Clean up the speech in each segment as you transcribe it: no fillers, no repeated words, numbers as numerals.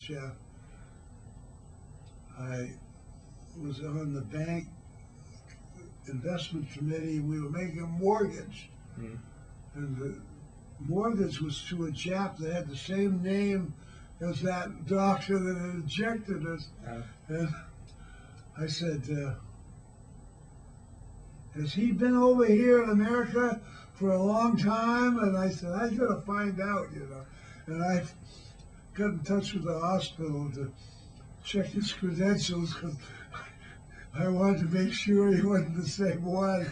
chef. I was on the bank investment committee. We were making a mortgage, Mm. and the mortgage was to a chap that had the same name as that doctor that had injected us. And I said, has he been over here in America for a long time? And I said, I gotta find out, you know. And I got in touch with the hospital to check his credentials because I wanted to make sure he wasn't the same one.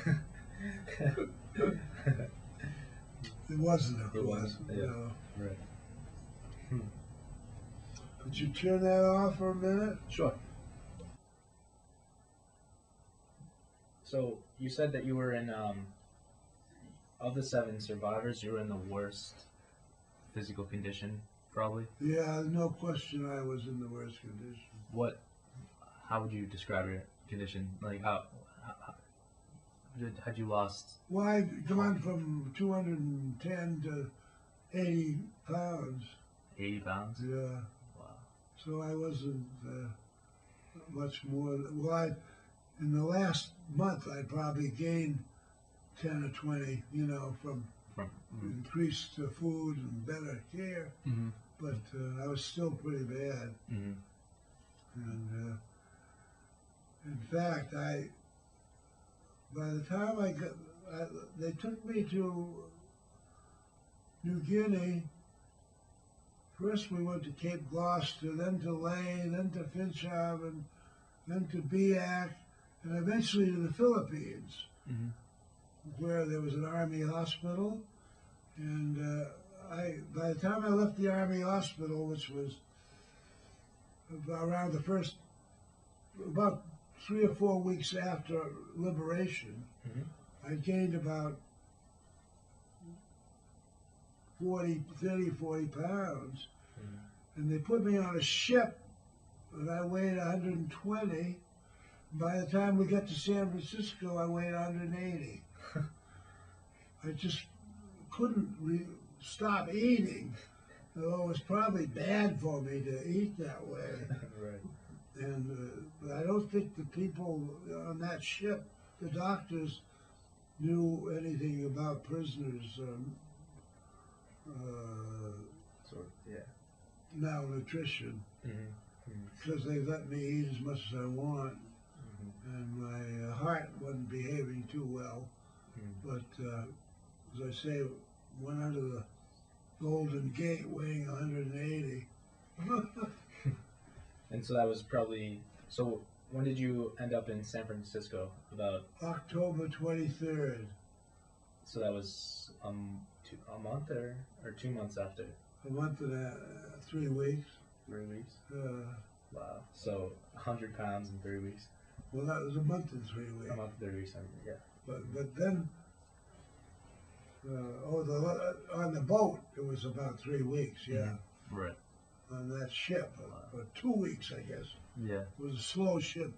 It wasn't, of course. Yeah. No. Right. Could you turn that off for a minute? Sure. So you said that you were in, of the 7 survivors, you were in the worst physical condition, probably. Yeah, no question I was in the worst condition. How would you describe your condition? Like how had you lost? Well, I'd gone from 210 to 80 pounds. 80 pounds? Yeah. Wow. So I wasn't much more. Well, in the last month, I probably gained 10 or 20, you know, from increased food and better care. Mm-hmm. But I was still pretty bad. Mm-hmm. And in fact, by the time they took me to New Guinea. First we went to Cape Gloucester, then to Lae, then to Finschhaven, then to Biak, and eventually to the Philippines, Mm-hmm. where there was an army hospital. And by the time I left the army hospital, which was around about 3 or 4 weeks after liberation, Mm-hmm. I gained about 40 pounds. Mm-hmm. And they put me on a ship, and I weighed 120. By the time we got to San Francisco, I weighed 180. I just couldn't stop eating, although it was probably bad for me to eat that way. Right. And but I don't think the people on that ship, the doctors, knew anything about prisoners' Sort of, yeah. malnutrition, Mm-hmm. because they let me eat as much as I want, Mm-hmm. and my heart wasn't behaving too well. Mm-hmm. But as I say, went under the Golden Gate weighing 180. And so that was probably, so when did you end up in San Francisco? About, October 23rd. so that was a month or 2 months after? A month and 3 weeks. 3 weeks? Uh, Wow. So 100 pounds in 3 weeks? well, that was a month and 3 weeks. A month, 3 weeks, yeah. But then, on the boat, it was about 3 weeks, yeah. Mm-hmm. Right. On that ship, Wow. 2 weeks, I guess. Yeah. It was a slow ship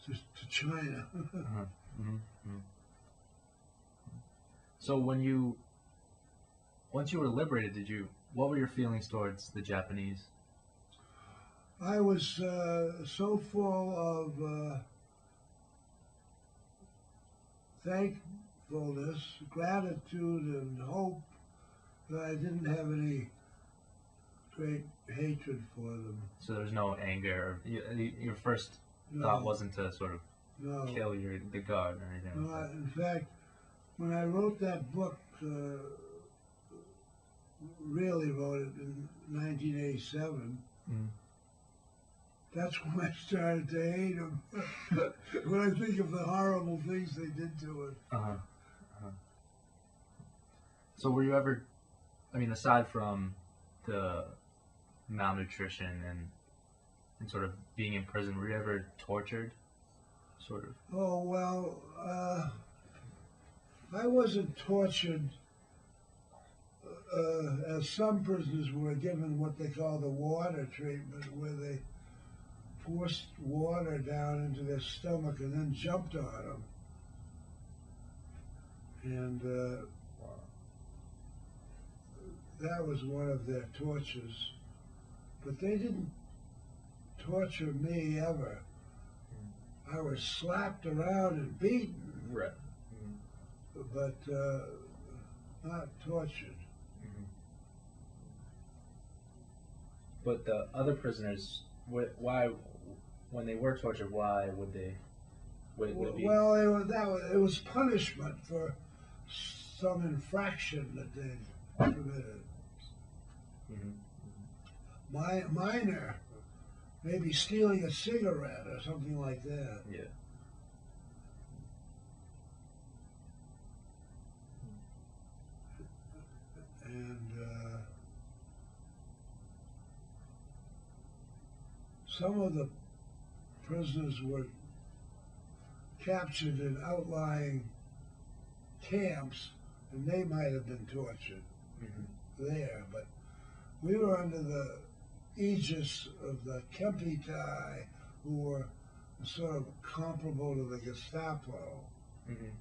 to China. Uh-huh. Mm-hmm. Mm-hmm. So once you were liberated, what were your feelings towards the Japanese? I was so full of thankfulness, gratitude, and hope that I didn't have any great hatred for them. So there was no anger. Your first No, thought wasn't to sort of no. kill the guard or anything No, like that. in fact, when I wrote that book, really wrote it in 1987, Mm. that's when I started to hate them. When I think of the horrible things they did to us. Uh-huh. Uh-huh. So were you ever, aside from the malnutrition and sort of being in prison, were you ever tortured? Sort of. Oh, well, I wasn't tortured as some prisoners were given what they call the water treatment, where they forced water down into their stomach and then jumped on them. And Wow. that was one of their tortures. but they didn't torture me ever. I was slapped around and beaten, Right. but not tortured. But the other prisoners, why, when they were tortured, why would they? Would it be? Well, it was punishment for some infraction that they'd committed. Minor, maybe stealing a cigarette or something like that. Yeah. And some of the prisoners were captured in outlying camps, and they might have been tortured there, but we were under the aegis of the Kempeitai, who were sort of comparable to the Gestapo. Okay.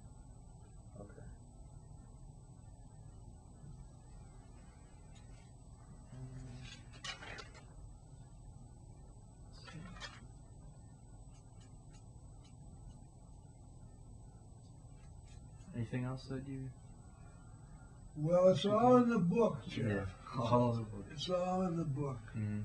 Anything else that you? Well, it's all in the book, Jeff. Yeah. All of it. It's all in the book. Mm-hmm.